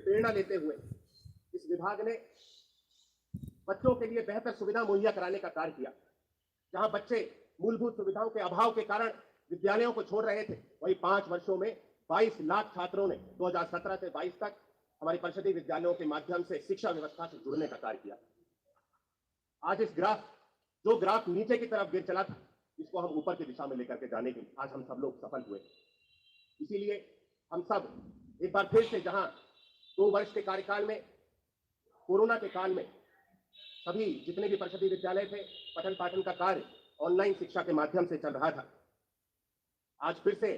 प्रेरणा लेते हुए इस विभाग ने बच्चों के लिए बेहतर सुविधा मुहैया कराने का कार्य किया। जहां बच्चे मूलभूत सुविधाओं के अभाव के कारण विद्यालयों को छोड़ रहे थे, वही 5 वर्षों में 22 लाख छात्रों ने 2017 से 22 तक हमारी परिषदीय विद्यालयों के माध्यम से शिक्षा व्यवस्था से जुड़ने का कार्य किया। आज जो ग्राफ नीचे की तरफ गिर चला था, इसको हम ऊपर की दिशा में लेकर के जाने के लिए आज हम सब लोग सफल हुए। इसीलिए हम सब एक बार फिर से, जहां 2 वर्ष के कार्यकाल में कोरोना के काल में सभी जितने भी परिषदीय विद्यालय थे, पठन पाठन का कार्य ऑनलाइन शिक्षा के माध्यम से चल रहा था, आज फिर से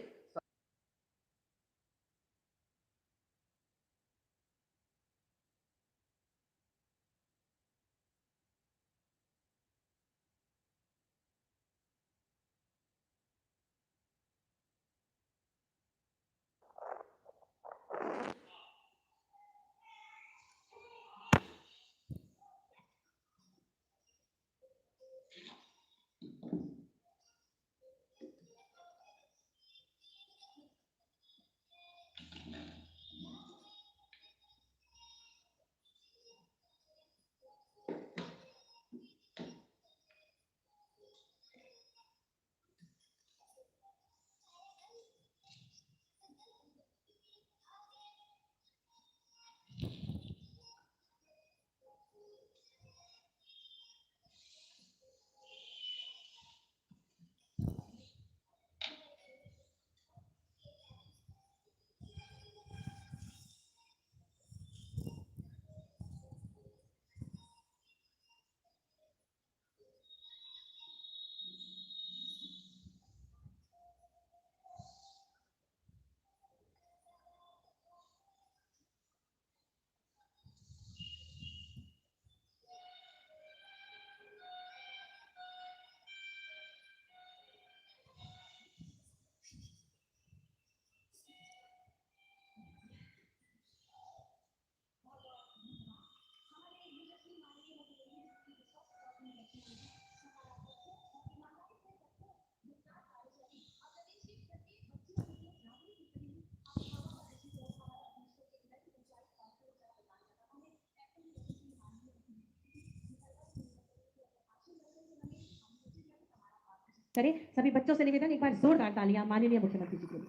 करें। सभी बच्चों से निवेदन, एक बार जोरदार तालियां माननीय मुख्यमंत्री जी के लिए।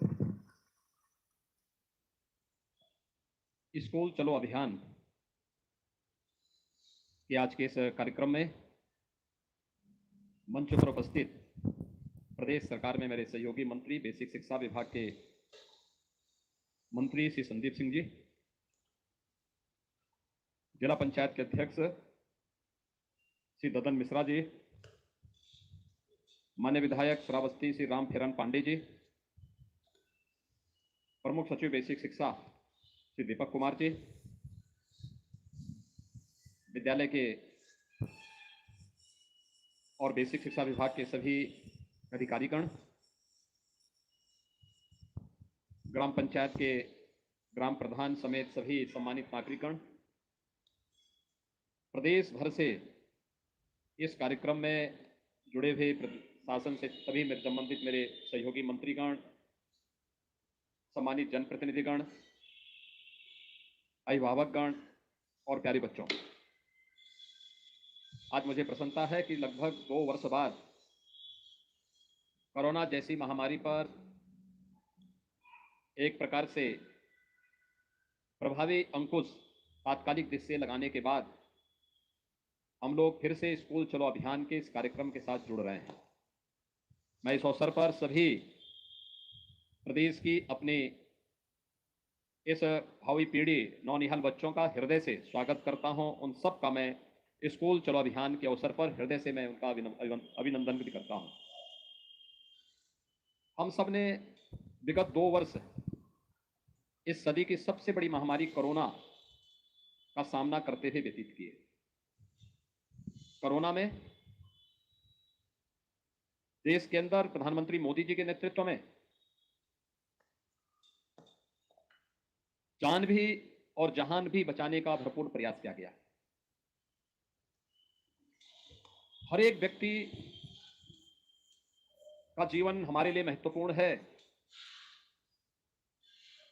स्कूल चलो अभियान के आज के इस कार्यक्रम में मंच पर उपस्थित प्रदेश सरकार में मेरे सहयोगी मंत्री बेसिक शिक्षा विभाग के मंत्री श्री संदीप सिंह जी, जिला पंचायत के अध्यक्ष श्री ददन मिश्रा जी, मान्य विधायक श्रावस्ती श्री राम फेरन पांडे जी, प्रमुख सचिव बेसिक शिक्षा श्री दीपक कुमार जी, विद्यालय के और बेसिक शिक्षा विभाग के सभी अधिकारीगण, ग्राम पंचायत के ग्राम प्रधान समेत सभी सम्मानित नागरिकगण, प्रदेश भर से इस कार्यक्रम में जुड़े हुए शासन से सभी संबंधित मेरे सहयोगी मंत्रीगण, सम्मानित जनप्रतिनिधिगण, अभिभावकगण और प्यारे बच्चों, आज मुझे प्रसन्नता है कि लगभग 2 वर्ष बाद कोरोना जैसी महामारी पर एक प्रकार से प्रभावी अंकुश तात्कालिक दृष्टि से लगाने के बाद हम लोग फिर से स्कूल चलो अभियान के इस कार्यक्रम के साथ जुड़ रहे हैं। मैं इस अवसर पर सभी प्रदेश की अपनी इस भावी पीढ़ी नौनिहाल बच्चों का हृदय से स्वागत करता हूं। उन सब का मैं स्कूल चलो अभियान के अवसर पर हृदय से मैं उनका अभिनंदन भी करता हूं। हम सब ने विगत 2 वर्ष इस सदी की सबसे बड़ी महामारी कोरोना का सामना करते हुए व्यतीत किए। कोरोना में देश के अंदर प्रधानमंत्री मोदी जी के नेतृत्व में जान भी और जहान भी बचाने का भरपूर प्रयास किया गया। हर एक व्यक्ति का जीवन हमारे लिए महत्वपूर्ण है।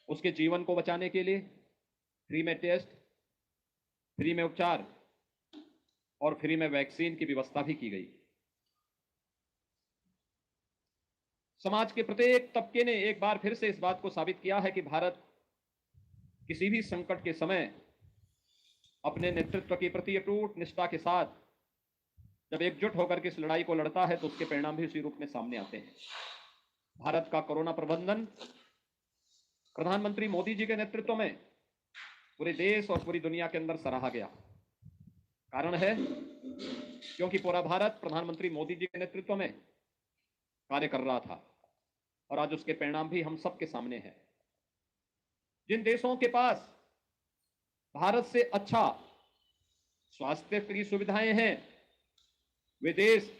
उसके जीवन को बचाने के लिए, फ्री में टेस्ट, फ्री में उपचार और फ्री में वैक्सीन की व्यवस्था भी की गई। समाज के प्रत्येक तबके ने एक बार फिर से इस बात को साबित किया है कि भारत किसी भी संकट के समय अपने नेतृत्व के प्रति अटूट निष्ठा के साथ जब एकजुट होकर के इस लड़ाई को लड़ता है तो उसके परिणाम भी उसी रूप में सामने आते हैं। भारत का कोरोना प्रबंधन प्रधानमंत्री मोदी जी के नेतृत्व में पूरे देश और पूरी दुनिया के अंदर सराहा गया। कारण है क्योंकि पूरा भारत प्रधानमंत्री मोदी जी के नेतृत्व में कार्य कर रहा था और आज उसके परिणाम भी हम सबके सामने हैं। जिन देशों के पास भारत से अच्छा स्वास्थ्य की सुविधाएं हैं वे देश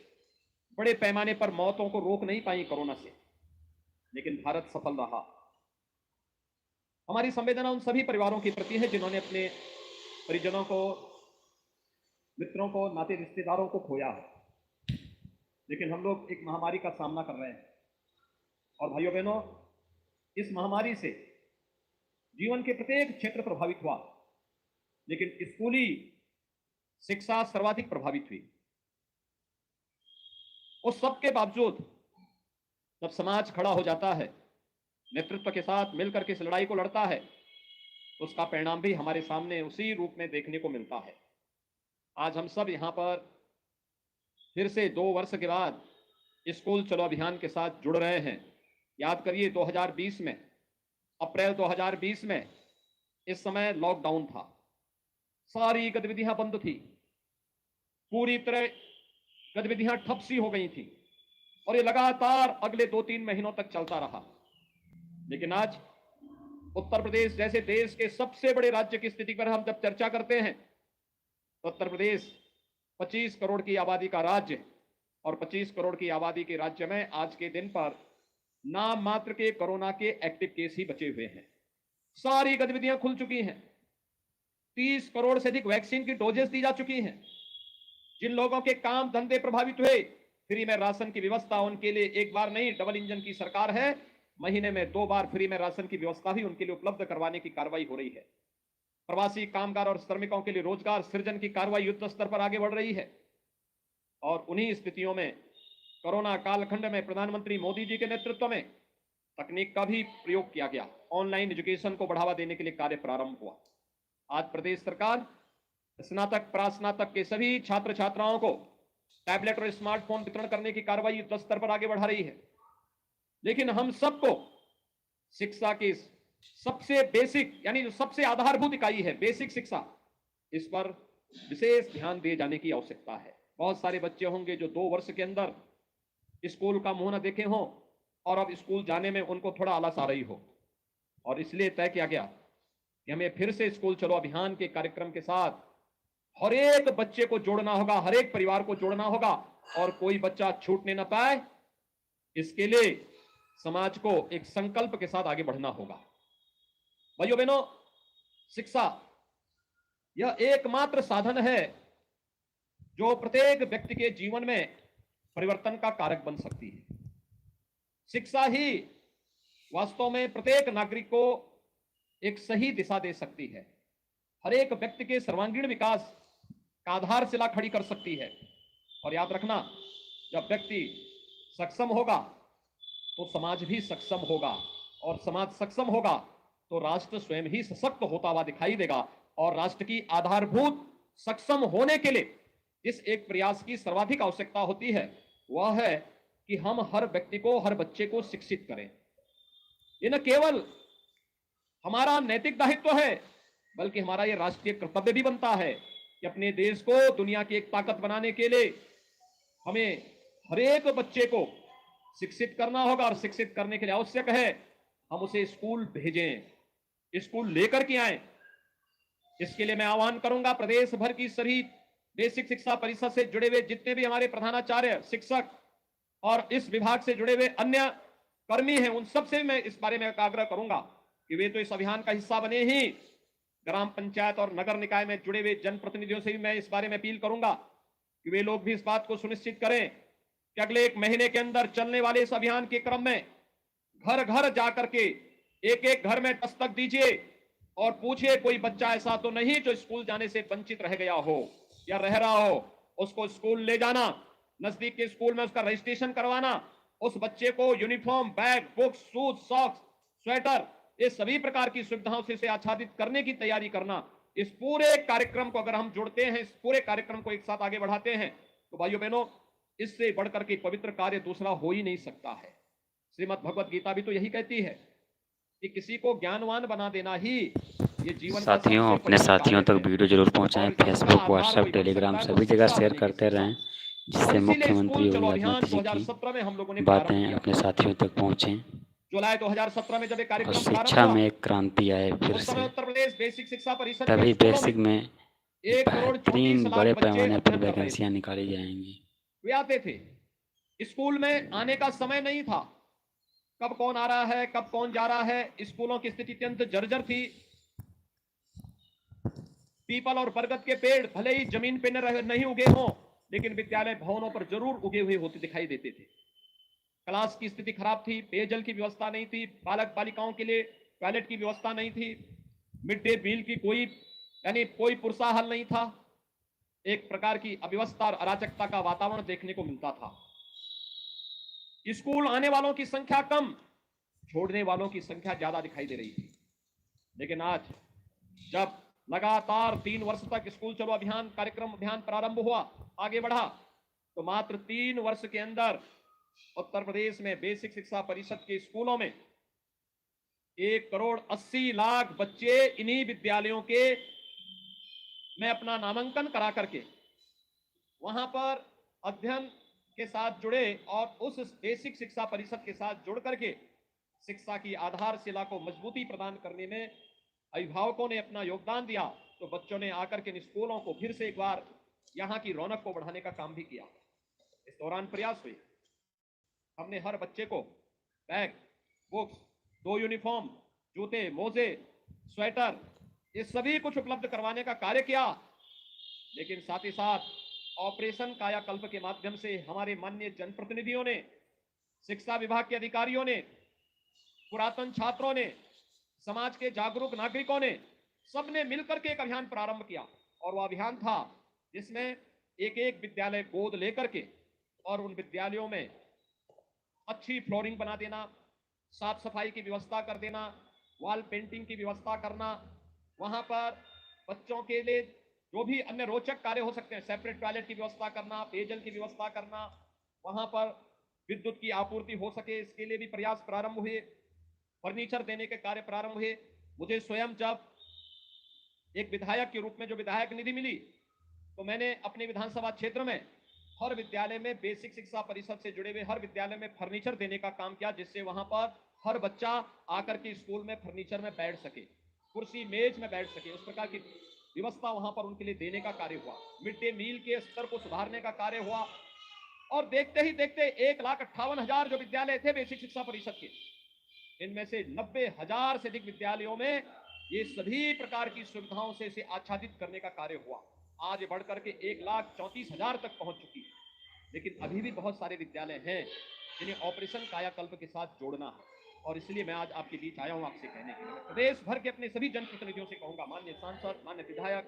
बड़े पैमाने पर मौतों को रोक नहीं पाई कोरोना से, लेकिन भारत सफल रहा। हमारी संवेदना उन सभी परिवारों के प्रति है जिन्होंने अपने परिजनों को, मित्रों को, नाते रिश्तेदारों को खोया है, लेकिन हम लोग एक महामारी का सामना कर रहे हैं। और भाइयों बहनों, इस महामारी से जीवन के प्रत्येक क्षेत्र प्रभावित हुआ, लेकिन स्कूली शिक्षा सर्वाधिक प्रभावित हुई। उस सबके बावजूद जब समाज खड़ा हो जाता है, नेतृत्व के साथ मिलकर के इस लड़ाई को लड़ता है, तो उसका परिणाम भी हमारे सामने उसी रूप में देखने को मिलता है। आज हम सब यहाँ पर फिर से 2 वर्ष के बाद स्कूल चलो अभियान के साथ जुड़ रहे हैं। याद करिए 2020 में, अप्रैल 2020 में इस समय लॉकडाउन था, सारी गतिविधियां बंद थी, पूरी तरह गतिविधियां ठप सी हो गई थी और ये लगातार अगले 2-3 महीनों तक चलता रहा। लेकिन आज उत्तर प्रदेश जैसे देश के सबसे बड़े राज्य की स्थिति पर हम जब चर्चा करते हैं तो उत्तर प्रदेश 25 करोड़ की आबादी का राज्य और 25 करोड़ की आबादी के राज्य में आज के दिन पर नाम मात्र के कोरोना के एक्टिव केस ही बचे हुए हैं। सारी गतिविधियां खुल चुकी हैं, 30 करोड़ से अधिक वैक्सीन की डोजेस दी जा चुकी हैं। जिन लोगों के काम धंधे प्रभावित हुए, फ्री में राशन की व्यवस्था उनके लिए एक बार नहीं, डबल इंजन की सरकार है, महीने में 2 बार फ्री में राशन की व्यवस्था भी उनके लिए उपलब्ध करवाने की कार्रवाई हो रही है। प्रवासी कामगार और श्रमिकों के लिए रोजगार सृजन की कार्रवाई युद्ध स्तर पर आगे बढ़ रही है। और उन्हीं स्थितियों में कोरोना कालखंड में प्रधानमंत्री मोदी जी के नेतृत्व में तकनीक का भी प्रयोग किया गया। ऑनलाइन एजुकेशन को बढ़ावा देने के लिए कार्य प्रारंभ हुआ। आज प्रदेश सरकार स्नातक प्रास्नातक के सभी छात्र छात्राओं को टैबलेट और स्मार्टफोन वितरण करने की कार्रवाई युद्ध स्तर पर आगे बढ़ा रही है। लेकिन हम सबको शिक्षा की सबसे बेसिक यानी जो सबसे आधारभूत इकाई है बेसिक शिक्षा, इस पर विशेष ध्यान दिए जाने की आवश्यकता है। बहुत सारे बच्चे होंगे जो 2 वर्ष के अंदर स्कूल का मुंह न देखे हों और अब स्कूल जाने में उनको थोड़ा आलस आ रही हो, और इसलिए तय किया गया कि हमें फिर से स्कूल चलो अभियान के कार्यक्रम के साथ हर एक बच्चे को जोड़ना होगा, हर एक परिवार को जोड़ना होगा और कोई बच्चा छूटने ना पाए। इसके लिए समाज को एक संकल्प के साथ आगे बढ़ना होगा। भाइयों बहनों, शिक्षा यह एकमात्र साधन है जो प्रत्येक व्यक्ति के जीवन में परिवर्तन का कारक बन सकती है। शिक्षा ही वास्तव में प्रत्येक नागरिक को एक सही दिशा दे सकती है, हर एक व्यक्ति के सर्वांगीण विकास का आधारशिला खड़ी कर सकती है। और याद रखना, जब व्यक्ति सक्षम होगा तो समाज भी सक्षम होगा, और समाज सक्षम होगा तो राष्ट्र स्वयं ही सशक्त होता हुआ दिखाई देगा। और राष्ट्र की आधारभूत सक्षम होने के लिए जिस एक प्रयास की सर्वाधिक आवश्यकता होती है वह है कि हम हर व्यक्ति को, हर बच्चे को शिक्षित करें। ये न केवल हमारा नैतिक दायित्व है बल्कि हमारा ये राष्ट्रीय कर्तव्य भी बनता है कि अपने देश को दुनिया की एक ताकत बनाने के लिए हमें हर एक बच्चे को शिक्षित करना होगा। और शिक्षित करने के लिए आवश्यक है हम उसे स्कूल भेजें, स्कूल लेकर के आए। इसके लिए मैं आह्वान करूंगा प्रदेश भर की सभी बेसिक शिक्षा परिषद से जुड़े हुए जितने भी हमारे प्रधानाचार्य, शिक्षक और इस विभाग से जुड़े हुए अन्य कर्मी हैं, उन सबसे मैं इस बारे में आग्रह करूंगा कि वे तो इस अभियान का हिस्सा बने ही, ग्राम पंचायत और नगर निकाय में जुड़े हुए जनप्रतिनिधियों से भी मैं इस बारे में अपील करूंगा कि वे लोग भी इस बात को सुनिश्चित करें कि अगले 1 महीने के अंदर चलने वाले इस अभियान के क्रम में घर घर जाकर के एक एक घर में दस्तक दीजिए, और पूछिए कोई बच्चा ऐसा तो नहीं जो स्कूल जाने से वंचित रह गया हो या रह रहा हो। उसको स्कूल ले जाना, नजदीक के स्कूल में उसका रजिस्ट्रेशन करवाना, उस बच्चे को uniform, bag, books, shoes, socks, sweater, ये सभी प्रकार की सुविधाओं से आच्छादित करने की तैयारी करना, इस पूरे कार्यक्रम को अगर हम जोड़ते हैं, इस पूरे कार्यक्रम को एक साथ आगे बढ़ाते हैं, तो भाइयों बहनों, इससे बढ़कर के पवित्र कार्य दूसरा हो ही नहीं सकता है। श्रीमद् भगवत गीता भी तो यही कहती है कि किसी को ज्ञानवान बना देना ही ये जीवन का साथियों, सबसे अपने पवित्र साथियों कार्य तक है। वीडियो जरूर और पहुंचाएं। इसका फेसबुक, आधार व्हाट्सएप, वही बन टेलीग्राम सकता है, सभी वो जगह शिक्षा शेयर होने की करते शिक्षा। रहें, और जिससे इसीलिए मुख्यमंत्री स्कूल चलो योगी अभियान आदित्यनाथ जी की 2017 में हम लोगों ने बातें प्रारंभ किया। अपने साथियों तक पहुंचे जुलाई 2017 में जब ये और कार्यक्रम प्रारंभ शिक्षा हुआ, में एक क्रांति आए फिर उस समय से। उत्तर प्रदेश बेसिक शिक्षा परिषद के तभी स्कूलों में बेसिक में 1,34,00,000 बड़े बच्चे पैमाने पर अध्ययन कर रहे थे। वैकेंसियां निकाली जाएंगी। वे आते थे, स्कूल में आने का समय नहीं था, कब कौन आ रहा है, कब कौन जा रहा है। स्कूलों की स्थिति अत्यंत जर्जर थी। पीपल और बरगद के पेड़ भले ही जमीन पे नहीं उगे हों, लेकिन विद्यालय भवनों पर जरूर उगे हुए होते दिखाई देते थे। क्लास की स्थिति खराब थी, पेयजल की व्यवस्था नहीं थी, बालक बालिकाओं के लिए टॉयलेट की व्यवस्था नहीं थी, मिड डे मील की कोई पुरसाहल नहीं था। एक प्रकार की अव्यवस्था और अराजकता का वातावरण देखने को मिलता था। स्कूल आने वालों की संख्या कम, छोड़ने वालों की संख्या ज्यादा दिखाई दे रही थी। लेकिन आज जब लगातार 3 वर्ष तक स्कूल चलो अभियान प्रारंभ हुआ, आगे बढ़ा, तो मात्र 3 वर्ष के अंदर उत्तर प्रदेश में बेसिक शिक्षा परिषद के स्कूलों में 1,80,00,000 बच्चे इन्हीं विद्यालयों के में अपना नामांकन करा करके वहां पर अध्ययन के साथ जुड़े और उस बेसिक शिक्षा परिषद के साथ जुड़ करके शिक्षा की आधारशिला को मजबूती प्रदान करने में अभिभावकों ने अपना योगदान दिया। तो बच्चों ने आकर के इन स्कूलों को फिर से एक बार यहाँ की रौनक को बढ़ाने का काम भी किया। इस दौरान प्रयास हुए, हमने हर बच्चे को बैग, बुक्स, 2 यूनिफॉर्म, जूते, मोजे, स्वेटर, ये सभी कुछ उपलब्ध करवाने का कार्य किया। लेकिन साथ ही साथ ऑपरेशन कायाकल्प के माध्यम से हमारे माननीय जनप्रतिनिधियों ने, शिक्षा विभाग के अधिकारियों ने, पुरातन छात्रों ने, समाज के जागरूक नागरिकों ने, सबने मिलकर के एक अभियान प्रारंभ किया। और वह अभियान था जिसमें एक एक विद्यालय गोद लेकर के और उन विद्यालयों में अच्छी फ्लोरिंग बना देना, साफ सफाई की व्यवस्था कर देना, वॉल पेंटिंग की व्यवस्था करना, वहां पर बच्चों के लिए जो भी अन्य रोचक कार्य हो सकते हैं, सेपरेट टॉयलेट की व्यवस्था करना, पेयजल की व्यवस्था करना, वहां पर विद्युत की आपूर्ति हो सके, इसके लिए भी प्रयास प्रारंभ हुए। फर्नीचर देने के कार्य प्रारंभ हुए। मुझे स्वयं जब एक विधायक के रूप में जो विधायक निधि मिली, तो मैंने अपने विधानसभा क्षेत्र में हर विद्यालय में बेसिक शिक्षा परिषद से जुड़े हुए हर विद्यालय में फर्नीचर देने का काम किया, जिससे वहां पर हर बच्चा आकर के स्कूल में फर्नीचर में बैठ सके, कुर्सी मेज में बैठ सके, उस प्रकार की व्यवस्था वहां पर उनके लिए देने का कार्य हुआ। मिड डे मील के स्तर को सुधारने का कार्य हुआ। और देखते ही देखते 1,58,000 जो विद्यालय थे बेसिक शिक्षा परिषद के, इनमें से 90,000 से अधिक विद्यालयों में ये सभी प्रकार की सुविधाओं से इसे आच्छादित करने का कार्य हुआ। आज बढ़कर के 1,34,000 तक पहुंच चुकी है। लेकिन अभी भी बहुत सारे विद्यालय हैं जिन्हें ऑपरेशन कायाकल्प के साथ जोड़ना है। और इसलिए मैं आज आपके बीच आया हूं आपसे कहने के लिए, प्रदेश भर के अपने सभी जनप्रतिनिधियों से कहूंगा, माननीय सांसद, माननीय विधायक,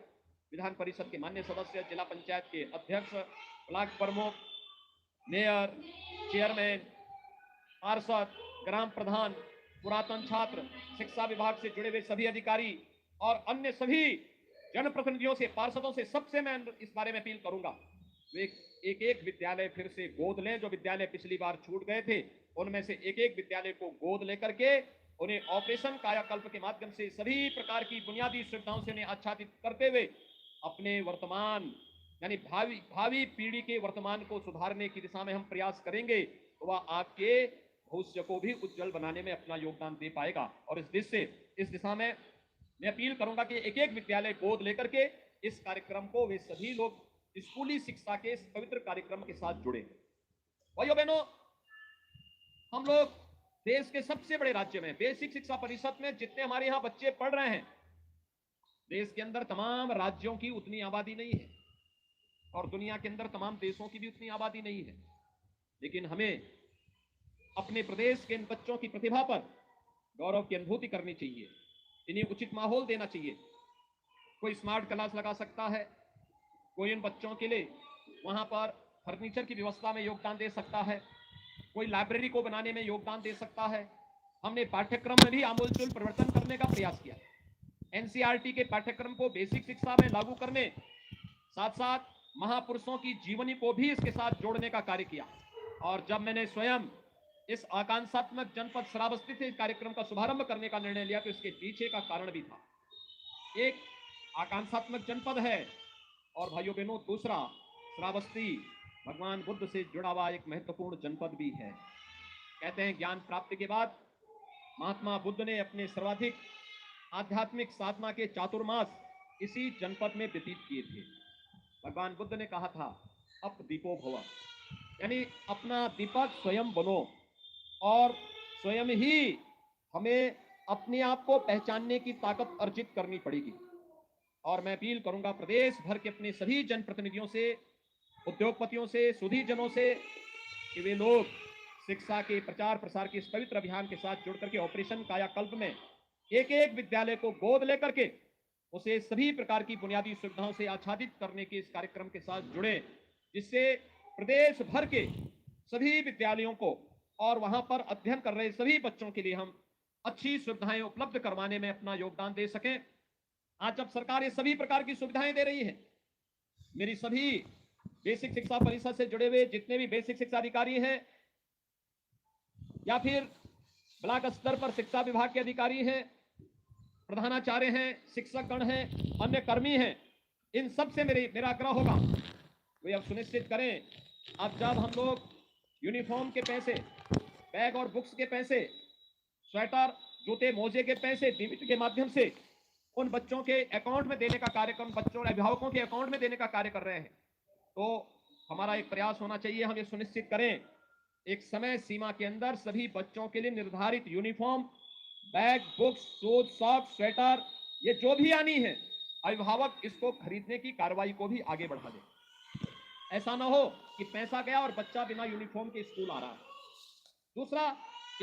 विधान परिषद के माननीय सदस्य, जिला पंचायत के अध्यक्ष, ब्लॉक प्रमुख, मेयर, चेयरमैन, पार्षद, ग्राम प्रधान, पुरातन छात्र, शिक्षा विभाग से जुड़े हुए सभी अधिकारी और अन्य सभी जनप्रतिनिधियों से, पार्षदों से, सबसे मैं इस बारे में अपील करूंगा, वे एक एक विद्यालय फिर से गोद लें। जो विद्यालय पिछली बार छूट गए थे, उनमें से एक एक विद्यालय को गोद लेकर के उन्हें ऑपरेशन कायाकल्प के माध्यम से सभी प्रकार की बुनियादी सुविधाओं से उन्हें आच्छादित करते हुए अपने वर्तमान यानी भावी पीढ़ी के वर्तमान को सुधारने की दिशा में हम प्रयास करेंगे, तो वह आपके भविष्य को भी उज्जवल बनाने में अपना योगदान दे पाएगा। और इस दिशा में मैं अपील करूंगा कि एक एक विद्यालय गोद लेकर के इस कार्यक्रम को वे सभी लोग स्कूली शिक्षा के इस पवित्र कार्यक्रम के साथ जुड़े। भाइयों बहनों, हम लोग देश के सबसे बड़े राज्य में बेसिक शिक्षा परिषद में जितने हमारे यहाँ बच्चे पढ़ रहे हैं, देश के अंदर तमाम राज्यों की उतनी आबादी नहीं है और दुनिया के अंदर तमाम देशों की भी उतनी आबादी नहीं है। लेकिन हमें अपने प्रदेश के इन बच्चों की प्रतिभा पर गौरव की अनुभूति करनी चाहिए। इन्हें उचित माहौल देना चाहिए। कोई स्मार्ट क्लास लगा सकता है, कोई उन बच्चों के लिए वहां पर फर्नीचर की व्यवस्था में योगदान दे सकता है, कोई लाइब्रेरी को बनाने में योगदान दे सकता है। हमने पाठ्यक्रम में भी आमूलचूल परिवर्तन करने का प्रयास किया। एनसीईआरटी के पाठ्यक्रम को बेसिक शिक्षा में लागू करने, साथ साथ महापुरुषों की जीवनी को भी इसके साथ जोड़ने का कार्य किया। और जब मैंने स्वयं इस आकांक्षात्मक जनपद श्रावस्ती से कार्यक्रम का शुभारंभ करने का निर्णय लिया तो इसके पीछे का कारण भी था। एक आकांक्षात्मक जनपद है और भाइयों बहनों दूसरा श्रावस्ती भगवान बुद्ध से जुड़ा हुआ एक महत्वपूर्ण जनपद भी है। कहते हैं ज्ञान प्राप्ति के बाद महात्मा बुद्ध ने अपने सर्वाधिक आध्यात्मिक साधना के चातुर्मास इसी जनपद में व्यतीत किए थे। भगवान बुद्ध ने कहा था अप दीपो भव, यानी अपना दीपक स्वयं बनो और स्वयं ही हमें अपने आप को पहचानने की ताकत अर्जित करनी पड़ेगी। और मैं अपील करूंगा प्रदेश भर के अपने सभी जनप्रतिनिधियों से, उद्योगपतियों से, सुधीजनों से कि वे लोग शिक्षा के प्रचार प्रसार के इस पवित्र अभियान के साथ जुड़ करके ऑपरेशन कायाकल्प में एक एक विद्यालय को गोद लेकर के उसे सभी प्रकार की बुनियादी सुविधाओं से आच्छादित करने के इस कार्यक्रम के साथ जुड़े, जिससे प्रदेश भर के सभी विद्यालयों को और वहां पर अध्ययन कर रहे सभी बच्चों के लिए हम अच्छी सुविधाएं उपलब्ध करवाने में अपना योगदान दे सकें। आज जब सरकार ये सभी प्रकार की सुविधाएं दे रही है, मेरी सभी बेसिक शिक्षा परिषद से जुड़े हुए जितने भी बेसिक शिक्षा अधिकारी हैं या फिर ब्लॉक स्तर पर शिक्षा विभाग के अधिकारी हैं, प्रधानाचार्य हैं, शिक्षकगण हैं, अन्य कर्मी हैं, इन सब से मेरा आग्रह होगा वे अब सुनिश्चित करें अब जब हम लोग यूनिफॉर्म के पैसे, बैग और बुक्स के पैसे, स्वेटर, जूते, मोजे के पैसे डीबीटी के माध्यम से उन बच्चों के अकाउंट में देने का कार्यक्रम, बच्चों और अभिभावकों के अकाउंट में देने का कार्य कर रहे हैं, तो हमारा एक प्रयास होना चाहिए, हम ये सुनिश्चित करें एक समय सीमा के अंदर सभी बच्चों के लिए निर्धारित uniform, bag, books, shoes, socks, sweater, ये जो भी आनी है, अभिभावक इसको खरीदने की कार्रवाई को भी आगे बढ़ा दे। ऐसा ना हो कि पैसा गया और बच्चा बिना यूनिफॉर्म के स्कूल आ रहा है। दूसरा,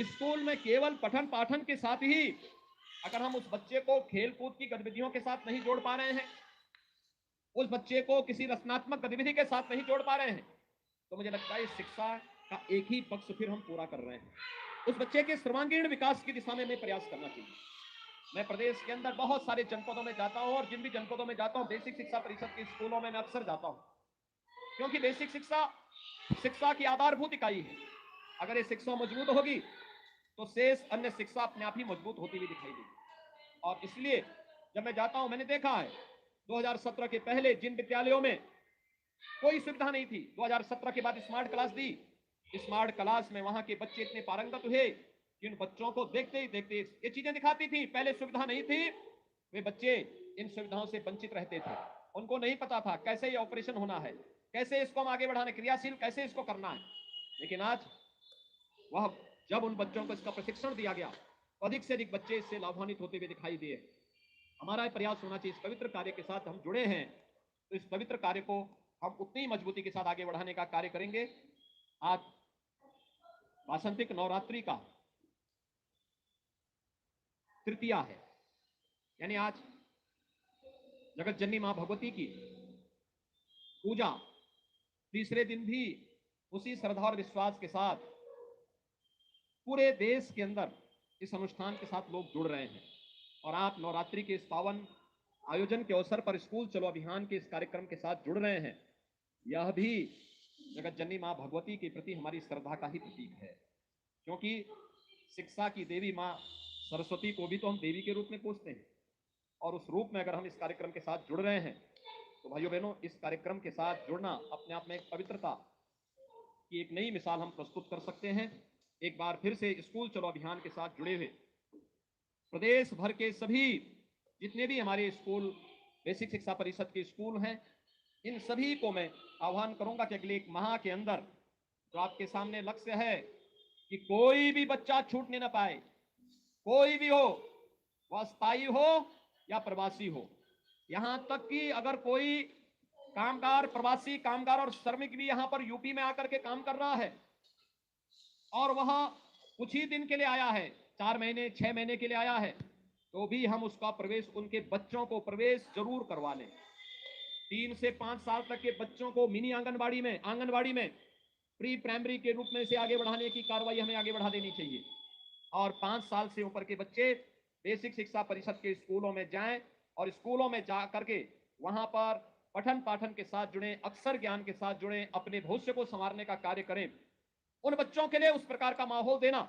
स्कूल में केवल पठन पाठन के साथ ही अगर हम उस बच्चे को खेल कूद की गतिविधियों के साथ नहीं जोड़ पा रहे हैं, उस बच्चे को किसी रचनात्मक गतिविधि के साथ नहीं जोड़ पा रहे हैं, तो मुझे लगता है शिक्षा का एक ही पक्ष फिर हम पूरा कर रहे हैं। उस बच्चे के सर्वांगीण विकास की दिशा में हमें प्रयास करना चाहिए। मैं प्रदेश के अंदर बहुत सारे जनपदों में जाता हूं और जिन भी जनपदों में जाता हूं बेसिक शिक्षा परिषद के स्कूलों में मैं अक्सर जाता हूं, क्योंकि बेसिक शिक्षा की आधारभूत इकाई है। अगर ये शिक्षा मजबूत होगी तो शेष अन्य शिक्षा अपने आप ही मजबूत होती हुई दिखाई देगी। और इसलिए जब मैं जाता हूं, मैंने देखा है 2017 के पहले जिन विद्यालयों में कोई सुविधा नहीं थी, 2017 के बाद स्मार्ट क्लास दी, स्मार्ट क्लास में वहां के बच्चे इतने पारंगत हुए कि उन बच्चों को देखते ही देखते ये चीजें दिखाती थी। पहले सुविधा नहीं थी, वे बच्चे इन सुविधाओं से वंचित रहते थे, उनको नहीं पता था कैसे ये ऑपरेशन होना है, कैसे इसको हम आगे बढ़ाने, क्रियाशील कैसे इसको करना है। लेकिन आज वह जब उन बच्चों को इसका प्रशिक्षण दिया गया तो अधिक से अधिक बच्चे इससे लाभान्वित होते हुए दिखाई दिए। हमारा प्रयास होना चाहिए, इस पवित्र कार्य के साथ हम जुड़े हैं तो इस पवित्र कार्य को हम उतनी मजबूती के साथ आगे बढ़ाने का कार्य करेंगे। आज वासंतिक नवरात्रि का तृतीया है, यानी आज जगत जननी मां भगवती की पूजा तीसरे दिन भी उसी श्रद्धा और विश्वास के साथ पूरे देश के अंदर इस अनुष्ठान के साथ लोग जुड़ रहे हैं। और आप नवरात्रि के इस पावन आयोजन के अवसर पर स्कूल चलो अभियान के इस कार्यक्रम के साथ जुड़ रहे हैं, यह भी जगत जननी मां भगवती के प्रति हमारी श्रद्धा का ही प्रतीक है। क्योंकि शिक्षा की देवी मां सरस्वती को भी तो हम देवी के रूप में पूजते हैं, और उस रूप में अगर हम इस कार्यक्रम के साथ जुड़ रहे हैं तो भाइयों बहनों इस कार्यक्रम के साथ जुड़ना अपने आप में एक पवित्रता की एक नई मिसाल हम प्रस्तुत कर सकते हैं। एक बार फिर से स्कूल चलो अभियान के साथ जुड़े हुए प्रदेश भर के सभी जितने भी हमारे स्कूल बेसिक शिक्षा परिषद के स्कूल हैं, इन सभी को मैं आह्वान करूंगा कि अगले एक माह के अंदर जो आपके सामने लक्ष्य है कि कोई भी बच्चा छूटने ना पाए, कोई भी हो, वह स्थायी हो या प्रवासी हो, यहां तक कि अगर कोई कामगार, प्रवासी कामगार और श्रमिक भी यहां पर यूपी में आकर के काम कर रहा है और वह कुछ ही दिन के लिए आया है, 4 महीने 6 महीने के लिए आया है, तो भी हम उसका प्रवेश, उनके बच्चों को प्रवेश जरूर करवा लें। 3 से 5 साल तक के बच्चों को मिनी आंगनबाड़ी में प्री प्राइमरी के रूप में से आगे बढ़ाने की कार्रवाई हमें आगे बढ़ा देनी चाहिए। और 5 साल से ऊपर के बच्चे बेसिक शिक्षा परिषद के स्कूलों में जाएं और स्कूलों में जा करके वहां पर पठन पाठन के साथ जुड़े, अक्षर ज्ञान के साथ जुड़े, अपने भविष्य को संवारने का कार्य करें। उन बच्चों के लिए उस प्रकार का माहौल देना,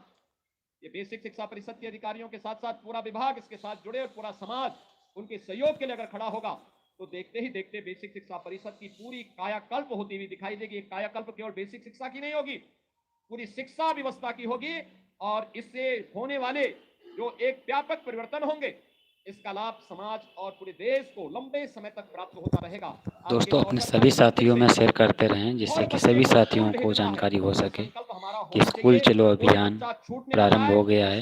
ये बेसिक शिक्षा परिषद के अधिकारियों के साथ साथ पूरा विभाग इसके साथ जुड़े और पूरा समाज उनके सहयोग के लिए अगर खड़ा होगा तो देखते ही देखते बेसिक शिक्षा परिषद की पूरी कायाकल्प होती हुई दिखाई देगी। कायाकल्प केवल बेसिक शिक्षा की नहीं होगी, पूरी शिक्षा व्यवस्था की होगी। और इससे होने वाले जो एक व्यापक परिवर्तन होंगे, इसका लाभ समाज और पूरे देश को लंबे समय तक प्राप्त होता रहेगा। दोस्तों अपने सभी साथियों में शेयर करते रहें जिससे कि सभी साथियों को जानकारी हो सके कि स्कूल चलो अभियान प्रारंभ हो गया है।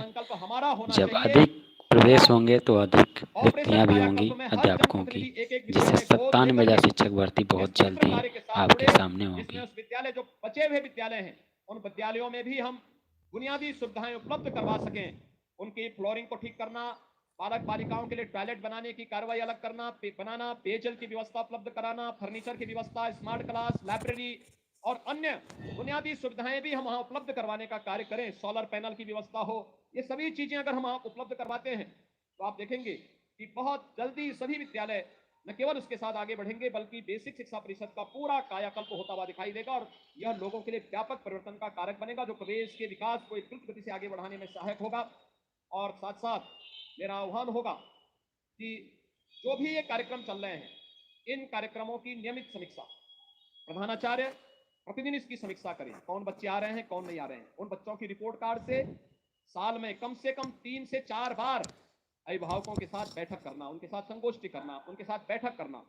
जब अधिक प्रवेश होंगे तो अधिक रिक्तियाँ भी होंगी अध्यापकों की, जिससे 97,000 शिक्षक भर्ती बहुत जल्द ही आपके सामने होगी। विद्यालय जो बचे हुए विद्यालय हैं, उन विद्यालयों में भी हम बुनियादी सुविधाएं उपलब्ध करवा सकें। उनकी फ्लोरिंग को ठीक करना, बालक बालिकाओं के लिए टॉयलेट बनाने की कार्रवाई अलग करना, बनाना, पेयजल की व्यवस्था उपलब्ध कराना, फर्नीचर की व्यवस्था, स्मार्ट क्लास, लाइब्रेरी और अन्य बुनियादी सुविधाएं भी हम वहां उपलब्ध करवाने का कार्य करें। सोलर पैनल की व्यवस्था हो, ये सभी चीजें अगर हम वहां उपलब्ध करवाते हैं तो आप देखेंगे कि बहुत जल्दी सभी विद्यालय न केवल उसके साथ आगे बढ़ेंगे बल्कि बेसिक शिक्षा परिषद का पूरा कायाकल्प होता हुआ दिखाई देगा और यह लोगों के लिए व्यापक परिवर्तन का कारक बनेगा, जो प्रदेश के विकास को एक द्रुत गति से आगे बढ़ाने में सहायक होगा। और साथ साथ मेरा आह्वान होगा कि जो भी ये कार्यक्रम चल रहे हैं, इन कार्यक्रमों की नियमित समीक्षा प्रधानाचार्य प्रतिदिन इसकी समीक्षा करें। कौन बच्चे आ रहे हैं, कौन नहीं आ रहे हैं। उन बच्चों की रिपोर्ट कार्ड से साल में कम से कम 3 से 4 बार अभिभावकों के साथ बैठक करना, उनके साथ संगोष्ठी करना, उनके साथ बैठक करना।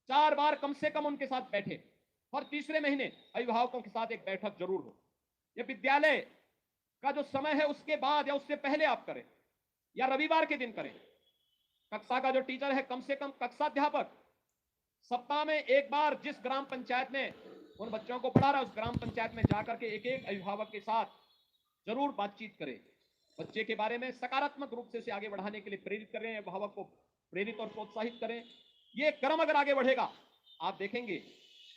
4 बार कम से कम उनके साथ बैठे, हर तीसरे महीने अभिभावकों के साथ एक बैठक जरूर हो। यह विद्यालय का जो समय है उसके बाद या उससे पहले आप करें या रविवार के दिन करें। कक्षा का जो टीचर है, कम से कम कक्षाध्यापक सप्ताह में एक बार जिस ग्राम पंचायत में उन बच्चों को पढ़ा रहा है उस ग्राम पंचायत में जाकर के एक एक अभिभावक के साथ जरूर बातचीत करें। बच्चे के बारे में सकारात्मक रूप से उसे आगे बढ़ाने के लिए प्रेरित करें, अभिभावक को प्रेरित और प्रोत्साहित करें। ये क्रम अगर आगे बढ़ेगा आप देखेंगे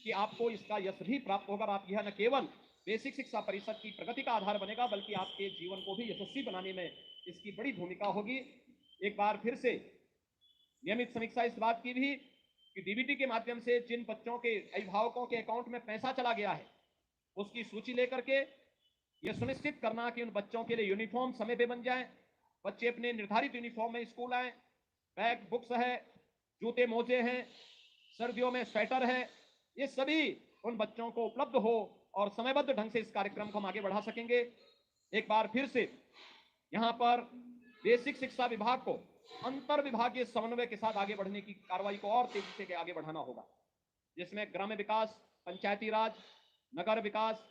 कि आपको इसका यश भी प्राप्त होगा। आप यह न केवल बेसिक शिक्षा परिषद की प्रगति का आधार बनेगा बल्कि आपके जीवन को भी यशस्वी बनाने में इसकी बड़ी भूमिका होगी। एक बार फिर से नियमित समीक्षा इस बात की भी कि डीबीटी के माध्यम से जिन बच्चों के अभिभावकों के अकाउंट में पैसा चला गया है उसकी सूची लेकर के यह सुनिश्चित करना कि उन बच्चों के लिए यूनिफॉर्म समय पे बन जाए, बच्चे अपने निर्धारित यूनिफॉर्म में स्कूल आए, बैग बुक्स है, जूते मोजे हैं, सर्दियों में स्वेटर है, ये सभी उन बच्चों को उपलब्ध हो और समयबद्ध ढंग से इस कार्यक्रम को हम आगे बढ़ा सकेंगे। एक बार फिर से यहाँ पर बेसिक शिक्षा विभाग को अंतर विभागीय समन्वय के साथ आगे बढ़ने की कार्रवाई को और तेजी से आगे बढ़ाना होगा, जिसमें ग्राम्य विकास, पंचायती राज, नगर विकास,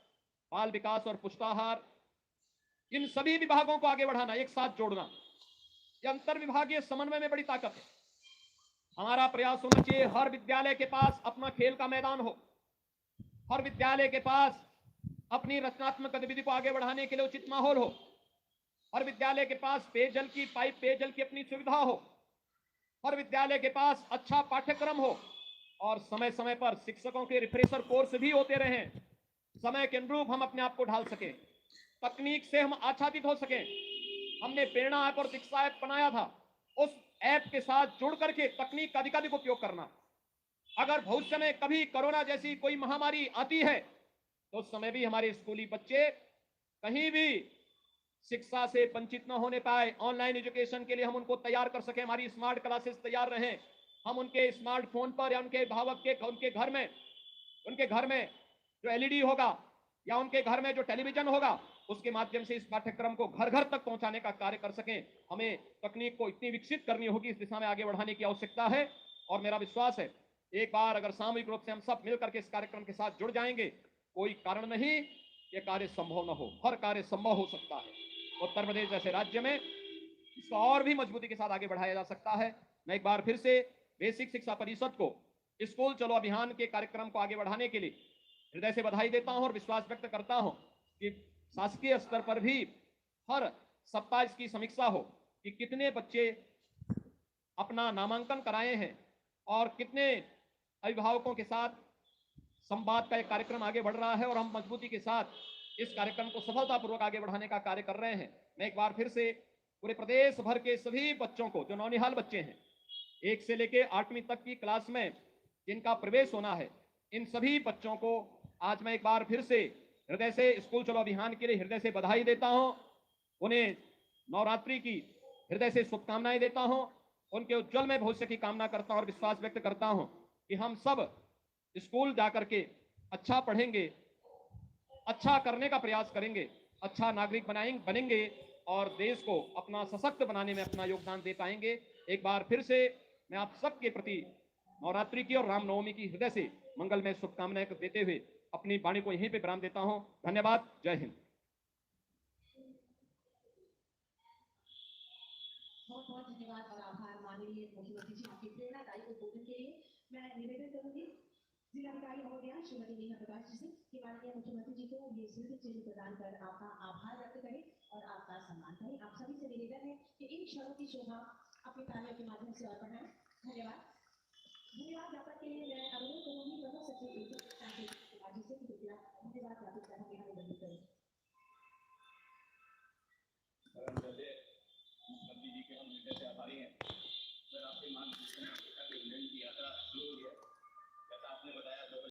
बाल विकास और पुष्टाहार, इन सभी विभागों को आगे बढ़ाना, एक साथ जोड़ना। यह अंतर विभागीय समन्वय में बड़ी ताकत है। हमारा प्रयास होना चाहिए हर विद्यालय के पास अपना खेल का मैदान हो, हर विद्यालय के पास अपनी रचनात्मक गतिविधि को आगे बढ़ाने के लिए उचित माहौल हो, हर विद्यालय के पास पेयजल की पाइप पेयजल की अपनी सुविधा हो, हर विद्यालय के पास अच्छा पाठ्यक्रम हो और समय समय पर शिक्षकों के रिफ्रेशर कोर्स भी होते रहें। समय के अनुरूप हम अपने आप को ढाल सकें, तकनीक से हम आच्छादित हो सकें। हमने प्रेरणा ऐप और दीक्षा ऐप बनाया था, उस ऐप के साथ जुड़ करके तकनीक का अधिकाधिक उपयोग करना। अगर भविष्य में कभी कोरोना जैसी कोई महामारी आती है तो उस समय भी हमारे स्कूली बच्चे कहीं भी शिक्षा से वंचित न होने पाए, ऑनलाइन एजुकेशन के लिए हम उनको तैयार कर सकें, हमारी स्मार्ट क्लासेस तैयार रहें। हम उनके स्मार्टफोन पर या उनके भावक के उनके घर में जो एलईडी होगा या उनके घर में जो टेलीविजन होगा उसके माध्यम से इस पाठ्यक्रम को घर घर तक पहुंचाने का कार्य कर सकें। हमें तकनीक को इतनी विकसित करनी होगी, इस दिशा में आगे बढ़ाने की आवश्यकता है। और मेरा विश्वास है एक बार अगर सामूहिक रूप से हम सब मिलकर के इस कार्यक्रम के साथ जुड़ जाएंगे, कोई कारण नहीं ये कार्य संभव न हो, हर कार्य संभव हो सकता है। उत्तर प्रदेश जैसे राज्य में इसको और भी मजबूती के साथ आगे बढ़ाया जा सकता है। मैं एक बार फिर से बेसिक शिक्षा परिषद को स्कूल चलो अभियान के कार्यक्रम को आगे बढ़ाने के लिए हृदय से बधाई देता हूं और विश्वास व्यक्त करता हूं कि शासकीय स्तर पर भी हर सप्ताह इसकी समीक्षा हो कि कितने बच्चे अपना नामांकन कराए हैं और कितने अभिभावकों के साथ संवाद का एक कार्यक्रम आगे बढ़ रहा है और हम मजबूती के साथ इस कार्यक्रम को सफलतापूर्वक आगे बढ़ाने का कार्य कर रहे हैं। मैं एक बार फिर से पूरे प्रदेश भर के सभी बच्चों को, जो नौनिहाल बच्चे हैं, 1 से लेकर 8वीं तक की क्लास में जिनका प्रवेश होना है, इन सभी बच्चों को आज मैं एक बार फिर से हृदय से स्कूल चलो अभियान के लिए हृदय से बधाई देता हूं। उन्हें नवरात्रि की हृदय से शुभकामनाएं देता हूं। उनके उज्जवल में भविष्य की कामना करता हूं और विश्वास व्यक्त करता हूं कि हम सब स्कूल जाकर के अच्छा पढ़ेंगे, अच्छा करने का प्रयास करेंगे, अच्छा नागरिक बनेंगे और देश को अपना सशक्त बनाने में अपना योगदान दे पाएंगे। एक बार फिर से मैं आप सबके प्रति नवरात्रि की और रामनवमी की हृदय से मंगलमय शुभकामनाएं देते हुए अपनी वाणी को यहीं पे विराम देता हूं। धन्यवाद। जय हिंद। बहुत बहुत धन्यवाद और आभार माननीय मुख्यमंत्री जी आपकी प्रेरणादायी उद्बोधन के लिए। मैं निवेदन करूंगी जिलाधिकारी महोदया श्रीमती नेहा प्रकाश जी से कि माननीय मुख्यमंत्री जी को ये स्मृति चिन्ह प्रदान कर आपका आभार व्यक्त करें और आपका सम्मान करें। आप सभी से निवेदन है कि इन क्षणों की शोभा अपने कार्यों के माध्यम से और बढ़ाएं। धन्यवाद। धन्यवाद ज्ञापन के लिए मैं अनुरोध करूंगी प्रमुख सचिव कुमार जी से कि कृपया धन्यवाद ज्ञापित करने के लिए निवेदन करें। मोदी जी के हम हृदय से आभारी हैं। सर आपके मार्गदर्शन में की यात्रा शुरू हुई है।